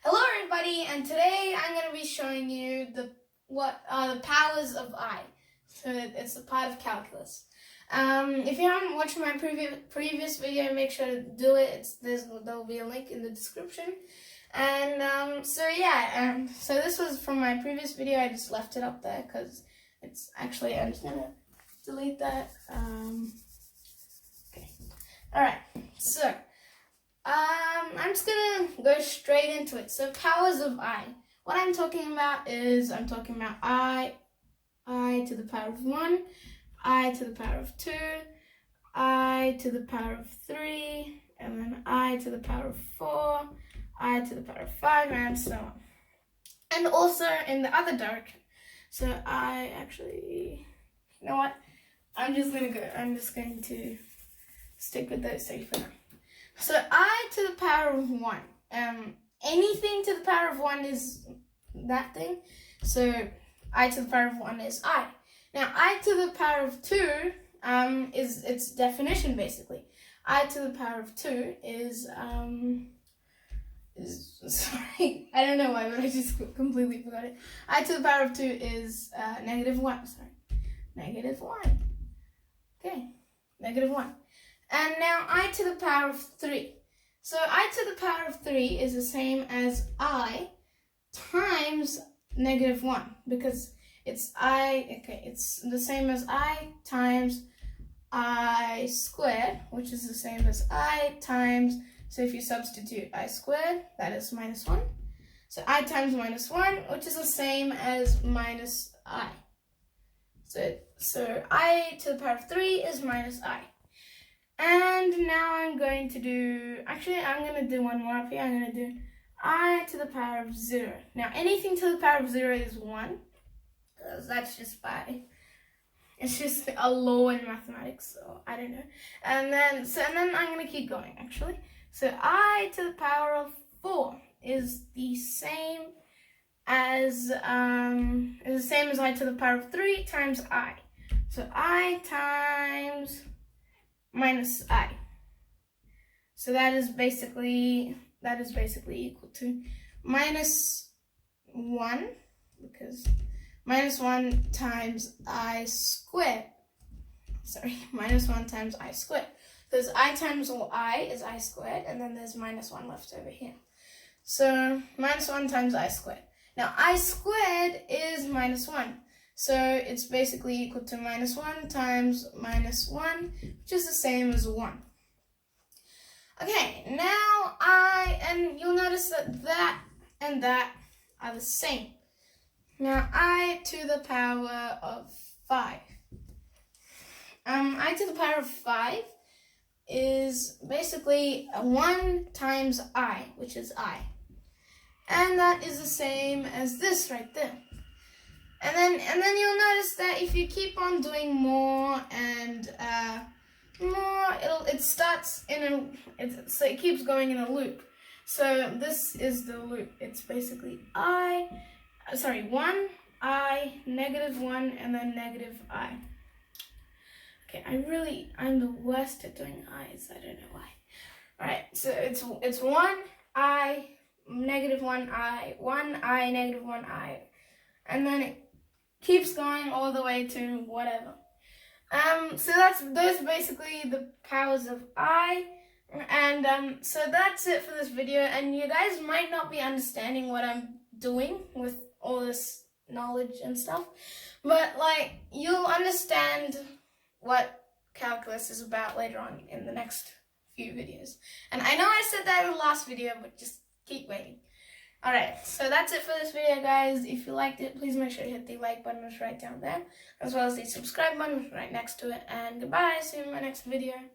Hello everybody, and today I'm going to be showing you the powers of I. So it's a part of calculus. If you haven't watched my previous video, make sure to do it. There'll be a link in the description. And so this was from my previous video. I just left it up there because it's actually, I'm just gonna delete that. Okay. All right. So. I'm just gonna go straight into it. So powers of I. What I'm talking about is I to the power of 1, I to the power of 2, I to the power of 3, and then I to the power of 4, I to the power of 5, and so on. And also in the other direction. So you know what? I'm just going to stick with those three for now. So I to the power of 1. Anything to the power of 1 is that thing. So I to the power of 1 is I. Now I to the power of 2 is its definition basically. I to the power of 2 is sorry, I don't know why, but I just completely forgot it. I to the power of 2 is -1. Sorry, -1. Okay, -1. And now I to the power of 3. So I to the power of 3 is the same as I times -1 because it's the same as I times I squared, which is the same as I times, so if you substitute I squared, that is -1. So I times -1, which is the same as minus I. So I to the power of 3 is minus I. And now I'm going to do one more up here. I'm going to do I to the power of 0. Now anything to the power of 0 is 1. That's just it's just a law in mathematics, so I don't know. And then I'm going to keep going actually. So I to the power of 4 is the same as I to the power of 3 times I. So I times minus I. So that is basically equal to -1, because -1 times I squared. Sorry, -1 times I squared. Because I times I is I squared, and then there's -1 left over here. So -1 times I squared. Now I squared is -1. So it's basically equal to -1 times -1, which is the same as 1. Okay, now and you'll notice that and that are the same. Now I to the power of 5. I to the power of 5 is basically 1 times I, which is I. And that is the same as this right there. And then you'll notice that if you keep on doing more and more, it keeps going in a loop. So this is the loop. It's basically 1, I, -1, and then -I. Okay, I'm the worst at doing I's. I don't know why. All right, so it's 1 I, -1 I, 1 I, -1 I, and then it keeps going all the way to whatever. So those are basically the powers of I. And so that's it for this video. And you guys might not be understanding what I'm doing with all this knowledge and stuff, but like you'll understand what calculus is about later on in the next few videos. And I know I said that in the last video, but just keep waiting. Alright, so that's it for this video, guys. If you liked it, please make sure to hit the like button, which is right down there, as well as the subscribe button, which is right next to it. And goodbye, see you in my next video.